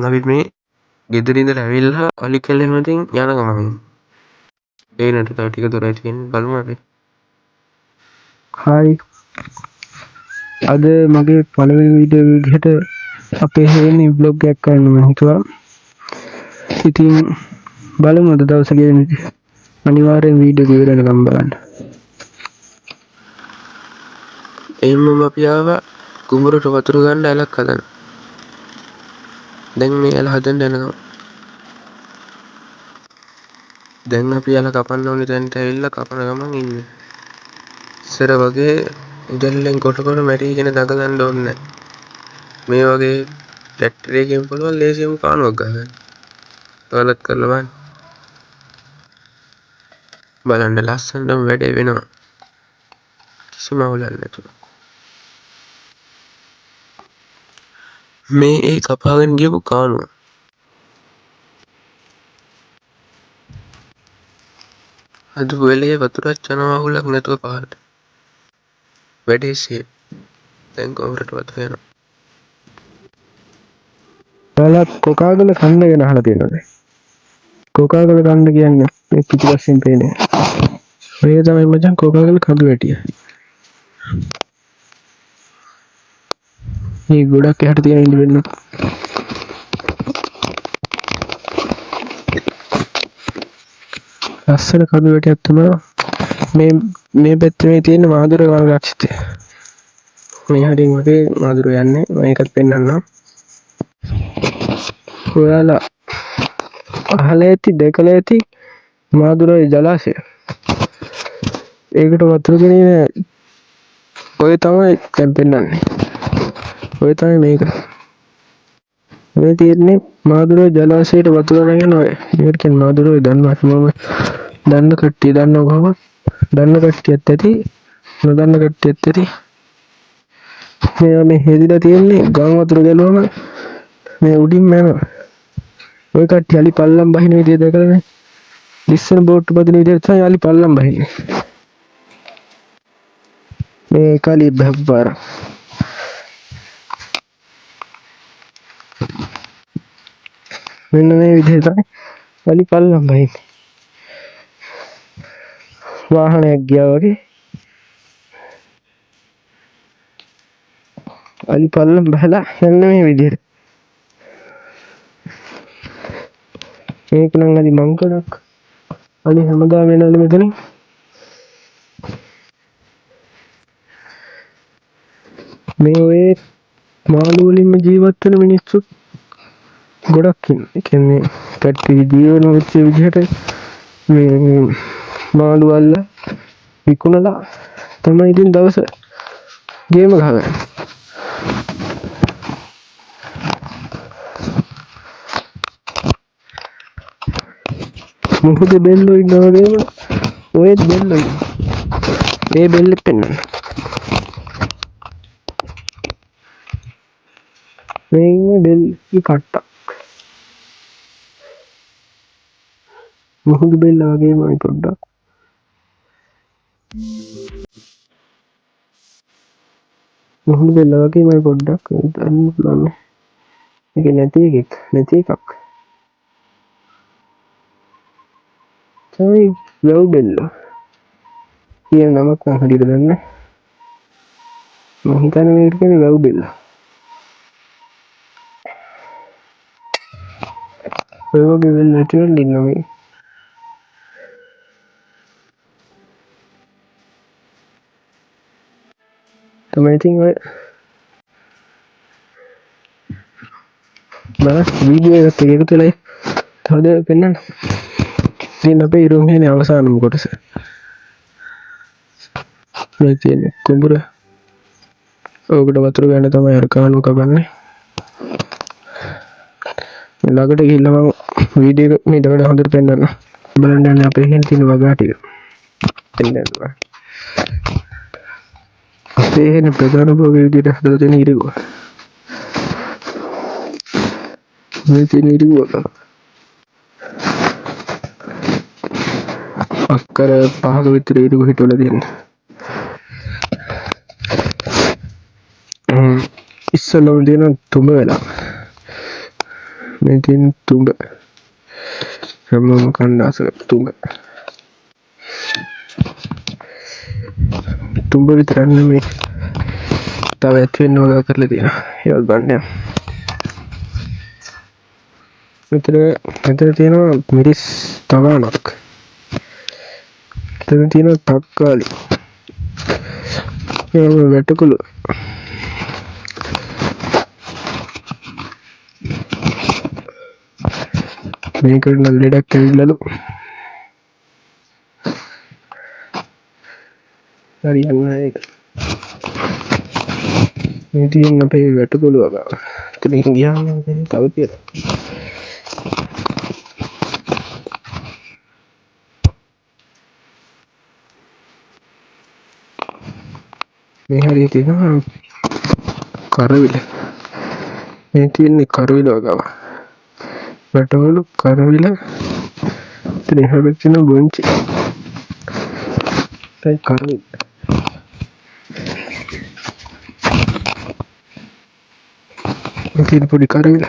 අපි මේ ගෙදර ඉඳලා ඇවිල්ලා අලි කැලේ මතින් යන ගමන් පේනට තව ටික දුරයි තියෙන්නේ බලමු අපි. හායි අද මගේ පළවෙනි වීඩියෝ විදිහට අපේ හේනේ බ්ලොග් එකක් කරන්න මම හිතුවා. ඉතින් බලමු අද දවසේ ගෙන්නේ අනිවාර්යෙන් වීඩියෝ එක ඉවරනකම් බලන්න. එයින්ම අපි ආවා කුඹුරට වතුර ගන්න ඇලක් හදන්න. දැන් මේ ඇල හදන්න යනවා. දැන් අපි ඇල කපන්න ඕනේ තැනට ඇවිල්ලා කපන ගමන් ඉන්නේ. ඉස්සර වගේ උදැල්ලෙන් කොට මැරීගෙන දඟලන්න ඕනේ නැහැ. මේ වගේ ට්‍රැක්ටරයකින් පුළුවන් ලේසියෙන්ම කානුවක් ගහන්න. ඔයාලත් කරලා බලන්න. බලන්න ලස්සනටම වැඩේ වෙනවා. කිසිම අවුලක් නැතුව. මේ ඒ කපාගෙන ගියපු කානුව. හදපු වෙලේ වතුරක් යන අවුලක් නැතුව පහළට. වැඩේ සේෆ්. දැන් කොහොමද වතුර යනවා. ඔයාලා කොකාගල කන්න ගැන අහලා තියෙනවද? කොකාගල කන්න කියන්නේ මේ පිටිපස්සෙන් පේන්නේ. ඔය තමයි මචං කොකාගල කඳු වැටිය. මේ ගොඩක් එහාට තියෙන ඉඳ වෙන්න. ලස්සන කඳු වැටියක් තමයි මේ පැත්තේ තියෙන මාදුර වනරක්ෂිතය. මේ හරින් වගේ මාදුර යන්නේ මම ඒකත් පෙන්නන්නම්. ඔයාලා අහලා ඇති දැකලා ඇති මාදුරේ ජලාශය. ඒකට වතුර ගෙනියන ඔය තමයි දැන් පෙන්නන්නේ. ඔය තමයි මේක. මේ තියෙන්නේ මාදුරේ ජලාශයට වතුර අරගෙන ඔය. ඒකට කියන්නේ මාදුරේ දන්නවා මම දන්න කට්ටිය දන්නව කොහොමද? දන්න කට්ටියත් ඇති නොදන්න කට්ටියත් ඇති. මේ හේදිලා තියෙන්නේ ගම් වතුර ගැලුවම මේ උඩින්ම යනවා. ඔය කට්ටිය අලි පල්ලම් බහින විදිය දැකලානේ. ලිස්සන බෝට්ටු බදින විදියට තමයි අලි පල්ලම් බහින්නේ. මේ කලි බබ්බාර. මෙන්න මේ විදිහට තමයි අලි පල්ලම් බහින්නේ. වාහනයක් ගියා වගේ අලි පල්ලම් බහලා යන්න මේ විදිහට. මේක නම් අලි මංකඩක්. අලි හැමදාම එනවලු මෙතනින්. මේ ඔය මාළු වලින්ම ජීවත් වෙන මිනිස්සු ගොඩක් ඉන්නේ. ඒ කියන්නේ කට්ටිය ජීවන වෙච්ච විදිහට මේ මාළු අල්ල විකුණලා තමයි ඉතින් දවස ගේම ගහගන්නේ. මොකද බෙල්ලෝ ඉන්නවා වගේම ඔයත් බෙල්ලෝ ඉන්නවා. ඒ බෙල්ලෙත් පෙන්නන්න. මේ ඉන්නේ බෙල්ලි කට්ටක්. මොහොත බෙල්ල වගේමයි පොඩ්ඩක්. මොහොත බෙල්ල වගේමයි පොඩ්ඩක් අන්න බලන්න. ඒක නැති එකක්. තමයි වැව් බෙල්ල. කියන නමක් නම් හරියට දන්නේ නැහැ. මම හිතන්නේ මේකට කියන්නේ වැව් බෙල්ල. ඔය වගේ බෙල්ල නැතිවෙන්න ඉන්න මේ. තමයි ඉතින් ඔය බලන්න වීඩියෝ එකත් එක්ක එකතු වෙලා තව දෙයක් පෙන්නන්න. ඉතින් අපේ ඉරුම් හේනේ අවසානම කොටස. මේ තියෙන්නේ කුඹුර. ඕකට වතුර ගන්න තමයි අර කානුව කපන්නේ. ළඟට ගිහිල්ලා මම වීඩියෝ එක මේ දවඩ හොඳට පෙන්නන්න. බලන්න යන්නේ අපේ හේන තියෙන වගා ටික. පෙන්නන්න. අපේ හේන ප්‍රධාන භෝග විදියට හදලා තියෙන ඉරිගුව. මේ තියෙන ඉරිගුව. අක්කර 5ක විතර ඉරිගුව හිටවලා තියෙනවා. ඉස්සලම තියෙන තුඹ වෙලා. මේ තියෙන තුඹ හැමෝම කණ්ඩාසක තුඹ විතරක් නෙමෙයි තව ඇත් වෙන්න වගා කරලා තියෙනවා ඒවත් බලන්න මෙතන තියෙනවා මිරිස් තවානක් මෙතන තියෙනවා තක්කාලි වැටකුළු මේකට නම් ලෙඩක් ඇවිල්ලාලු හරියන්නේ නැහැ ඒක මේ තියෙන අපේ වැටකුළු වගාව ඉතින් ගියාම තව තියෙනවා මේ හරිය තියෙනවා කරවිල මේ තියෙන්නේ කරවිල වගාව වැටකුළු කරවිල ඉතින් හැබැයි තියෙන බොන්චි කරවිල තියෙන පොඩි කරවිල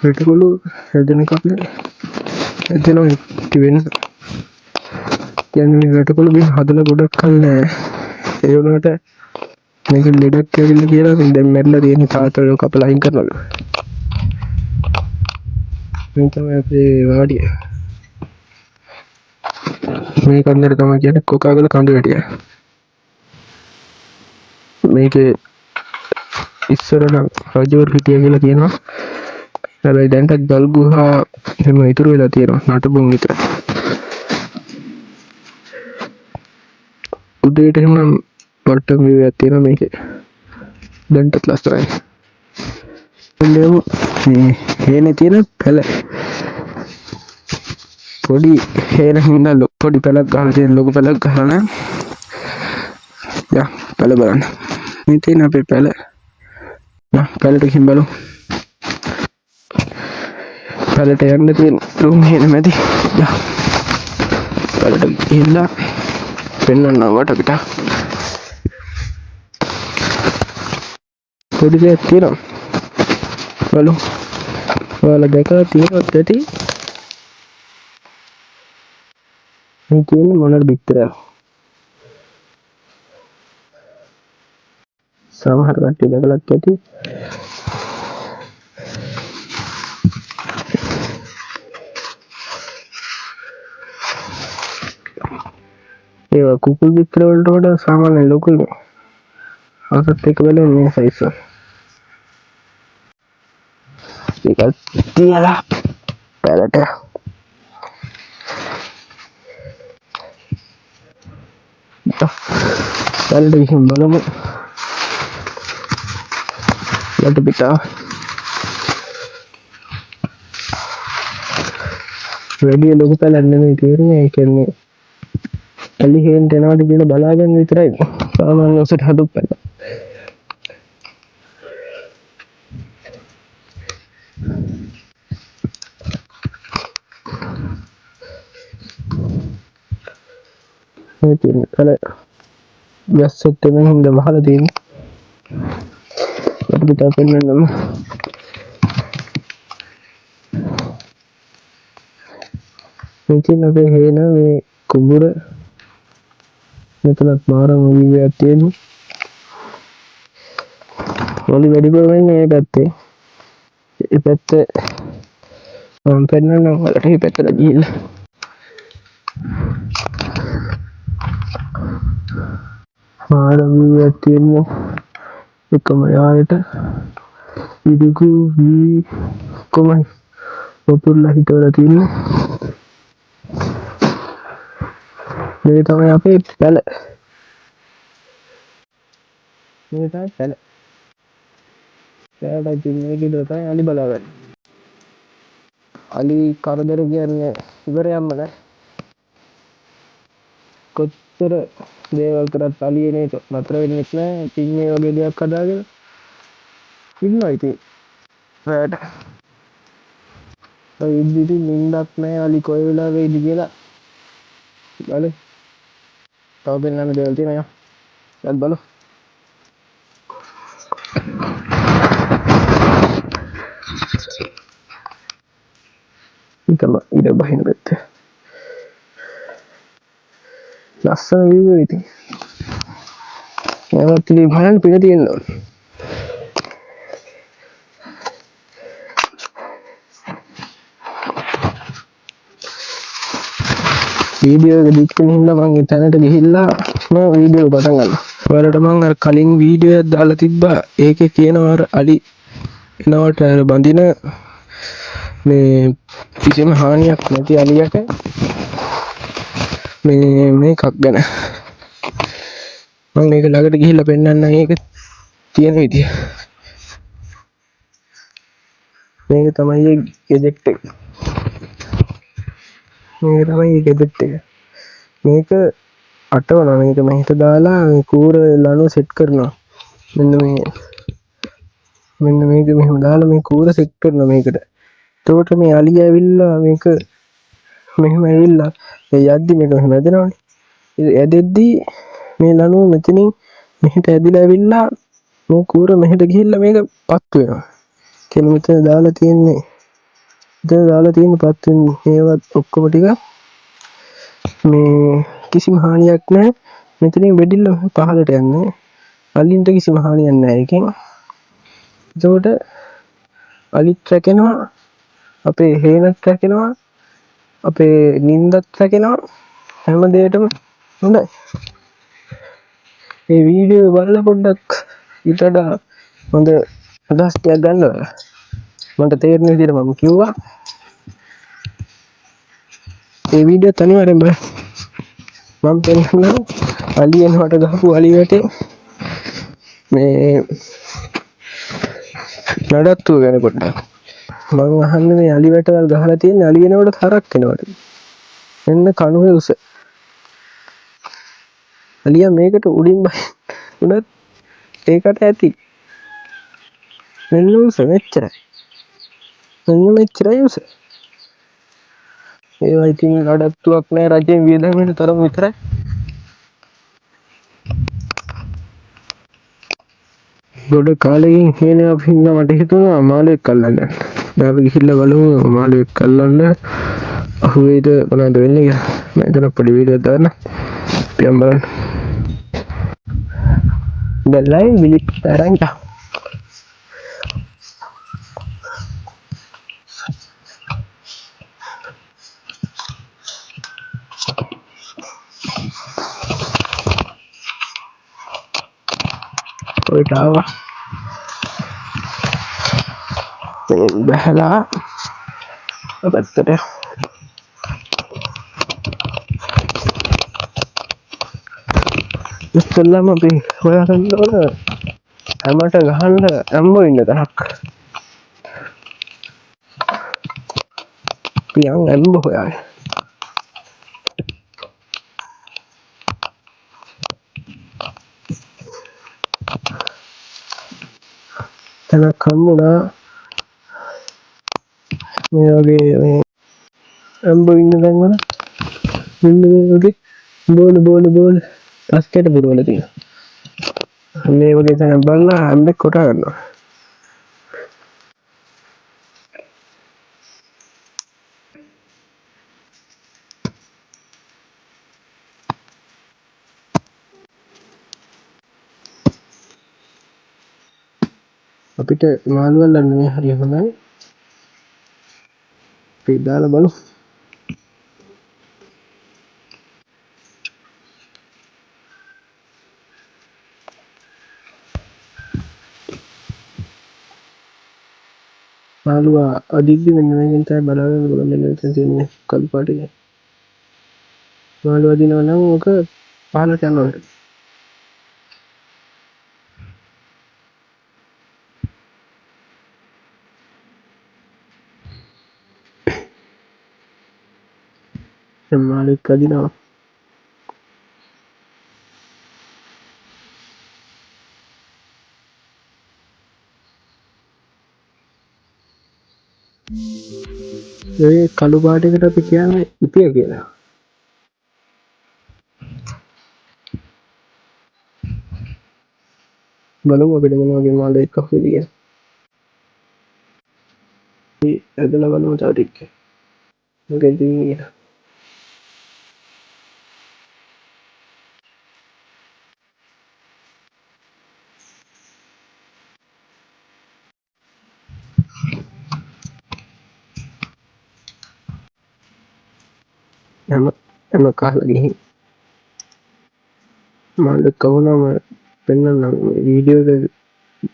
වැටකුළු හැදෙන කපේ හැදෙනවා ඉති වෙන්න කියන්නේ වැටකුළු බින් හදලා ගොඩක් කල් නෑ ඒ වුණාට මේක ලෙඩක් ඇවිල්ලා කියලා දැන් මැරිලා තියෙන තාත්තෝ කපලා අයින් කරනවලු මේ තමයි අපේ වාඩිය මේ කන්දර තමයි කියන්නේ කොකාගල කඳු වැටිය මේකේ ඉස්සර නම් රජවරු හිටිය කියලා කියනවා හැබැයි දැන්ට ගල් ගුහා එහෙම ඉතුරු වෙලා තියෙනවා නටබුන් විතර උදේට එහෙම වට්ටම් වේවයක් තියෙනවා මේකේ දැන්ටත් ලස්සනයි මේ හේනේ තියෙන පැල පොඩි හේන හින්දා පොඩි පැලක් ගහලා තියෙන ලොකු පැලක් ගහලා නැහැ යා පැල බලන්න මේ තියෙන අපේ පැල පැලට ගිහින් බලමු පැලට යන්න තියෙන රුම් හේන මැදි යා පැලට ගිහිල්ලා පෙන්වන්න වට පිට පොඩි දෙයක් තියෙනවා බලමු ඔයාලා දැකලා තියෙනවද ඇති මේ තියෙන්නේ මොනවාද බිත්තරයක් සමහර කට්ටිය දැකලත් ඇති ඒවා කුකුල් බිත්තර වලට වඩා සාමාන්‍ය ලොකුයි අසත් එක බලන්න මේ සයිස් එක තියලා පැලට පැලට ගිහින් බලමු යට පිටා වැඩි ලොකු පැලක් නෙමෙයි තියෙන්නේ ඒ කියන්නේ ඇලි හේන්ට එනවාට කියලා බලාගන්න විතරයි සාමාන්‍ය ඔසට හදපු පැල මේ තියෙන පැල වැස්සෙත් එන හින්දා වහලා තියෙන්නේ යට පිටා පෙන්වන්නම මේ තියෙන අපේ හේන මේ කුඹුර මෙතනත් මාරම වීවයක් තියෙනවා වලි වැඩිපුර වෙන්නේ මේ පැත්තේ ඒ පැත්තේ මම පෙන්වන්නම් ඔයාලට මේ පැත්තට ගිහිල්ලා මාරම වීවයක් තියෙනවා එකම යායට ඉදිකු වී කොමයි ඔපුරලා හිටවලා තියෙනවා මේ තමයි අපේ පැල මේ තමයි පැල පැලට ඉතින් මේකේ තමයි අලි බලාගන්න අලි කරදර කියන්නේ ඉවරයක්ම නැහැ කොච්චර දේවල් කරත් අලි එන එක නතර වෙන්නේ නැහැ ඉතින් මේ වගේ දෙයක් හදාගෙන ඉන්නවා ඉතින් රැට ඉතින් නිින්දක් නැහැ අලි කොයි වෙලාවෙ වෙයිද කියලා බලමු. තව පෙන්වන්න දේවල් තියෙනවා. යත් බලමු. ඉත බහින පැත්ත. ලස්සන view එක ඉතින්. ඒවත් ඉතින් බලන්න පිට තියෙනවා. වීඩියෝ එක දික් වෙන හින්දා මම එතනට ගිහිල්ලා මම වීඩියෝ එක පටන් ගන්නවා. ඔයාලට මම අර කලින් වීඩියෝ එකක් දාලා තිබ්බා. ඒකේ කියනවා අර අලි එනවට අර බඳින මේ කිසිම හානියක් නැති අලියට මේකක් ගැන මම මේක ළඟට ගිහිල්ලා පෙන්නන්න මේක තියෙන විදිය. මේක තමයි ඒ ගෙජෙට් එක. මේක අටවනවා. මේක මෙහෙට දාලා කූර ලනු සෙට් කරනවා. මෙන්න මේක මෙහෙම දාලා මේ කූර සෙට් කරනවා මේකට. එතකොට මේ අලිය ඇවිල්ලා මේක මෙහෙම ඇවිල්ලා මේ යද්දි මේක මෙහෙම ඇදෙනවනේ. ඒ ඇදෙද්දී මේ ලනුව මෙතනින් මෙහෙට ඇදිලා ඇවිල්ලා මේ කූර මෙහෙට ගිහිල්ලා මේක පත් වෙනවා. කියලා මෙතන දාලා තියෙන්නේ. පත් වෙන්නේ ඒවත් ඔක්කොම ටික මේ කිසිම හානියක් නැහැ. මෙතනින් වෙඩිල්ල පහළට යන්නේ. අලින්ට කිසිම හානියක් නැහැ ඒකෙන්. එතකොට අලිත් රැකෙනවා, අපේ හේනත් රැකෙනවා, අපේ නින්දත් රැකෙනවා, හැම දෙයකටම හොඳයි. මේ වීඩියෝ බලලා පොඩ්ඩක් ඊට වඩා හොඳ අදහස් ටිකක් ගන්නවා. මට තේරෙන විදිහට මම කිව්වා. මේ වීඩියෝ තනියම බලන්න. මම පෙන්නනවා අලියනවට ගහපු අලි වැටේ මේ නඩත්තුව ගැන පොඩ්ඩක්. මම අහන්නේ මේ අලි වැටවල් ගහලා තියෙන්නේ අලියනවට හරක් වෙනවට. එන්න කණුවේ උස. අලියා මේකට උඩින් උනත් ඒකට ඇති. මෙන්න උස මෙච්චරයි. උස. ඒවා ඉතින් නඩත්තුවක් නෑ රජයෙන් වියදම් වෙන තරම විතරයි. ගොඩ කාලෙකින් හේනයක් හින්දා මට හිතුණා මාළුවෙක් අල්ලන්න. දැන් අපි ගිහිල්ලා බලමු මාළුවෙක් අල්ලන්න අහුවේද මොනවද වෙන්නේ කියලා. මම එතන පොඩි වීඩියෝ එකක් දාන්න. පියම් බලන්න. දැන්ලයි මිලිට් තරංග. ඔයට ආවා. බහලා පැත්තට ඉස්සෙල්ලාම අපි හොයාගන්න ඕන හැමට ගහන්න ඇම්බෝ ඉන්න තැනක්. පියන් ඇම්බෝ හොයාගෙන තැනක් හම්බුණා. මේ වගේ මේ ඇම්බෝ ඉන්න තැන්වල මෙන්න මේ වගේ බෝල පස්කයට පුරවලා තියෙනවා. මේ වගේ තැනක් බලලා ඇම්බෙක් කොටා ගන්නවා. අපිට මාළු අල්ලන්න මේ හරිය හොඳයි. අපි දාලා බලමු. මාළුවා අදිද්දි මෙන්න මේකෙන් තමයි බලාගෙන බලන්න මෙතන තියෙන්නේ කළු පාටේ. මාළුවා දිනව නම් ඕක පහලට යනවා. දැන් මාළුවෙක් අදිනවා. ඒ කළු පාටේකට අපි කියන්නේ ඉතිය කියලා. බලමු අපිට මොන වගේ මාළු එකක් වෙයිද කියලා. ඇදලා බලමු තව ටිකක්. මොකද කියලා. එම කහලා ගිහින් මාළු කවුනම පෙන්වන්නම් වීඩියෝ එක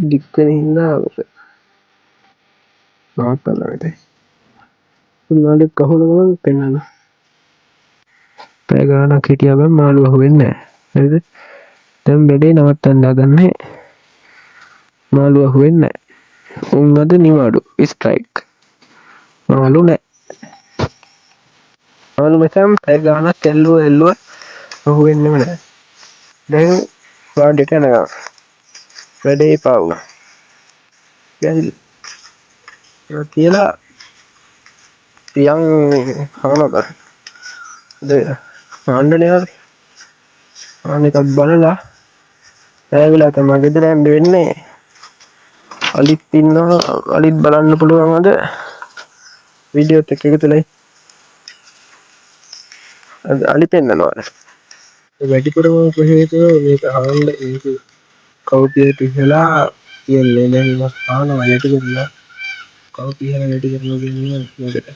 ඩික් වෙන හින්දා නවත්තන්න වෙතේ. මාළු කහුනම පෙන්වන්න. පැය ගානක් හිටියා බං මාළු අහුවෙන්නේ නැහැ. හරිද? දැන් බෙඩේ නවත්තන්න හදන්නේ. මාළු අහුවෙන්නේ නැහැ. උන් අද නිවාඩු ස්ට්‍රයික්. මාළු නැහැ. මාළු මචං පැය ගානක් එල්ලුවා අහුවෙන්නේම නැහැ. දැන් වාඩියට යනවා. වැඩේ එපා වුණා. කියලා පියන් හවනද ආණ්ඩනය අනිකක් බලලා ඇවිලා තමයි ගෙදර යන්න වෙන්නේ. අලිත් ඉන්නවා අලිත් බලන්න පුළුවන්ද වීඩියෝත් එක්ක එකතුලයි අලි පෙන්නනවා. වැඩිපුරම කොහේද මේක අහන්න මේක කවුපියට ඉහලා කියන්නේ දැන් මස් පානවා යටි කරලා කවුපියල වැඩි කරනවා කියන්නේ මේකට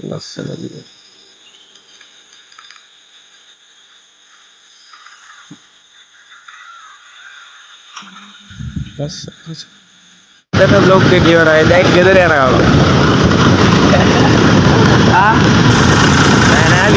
ලස්සනද ලස්සන බ්ලොග් එක ඉවරයි දැන් ගෙදර යනවා. නෑ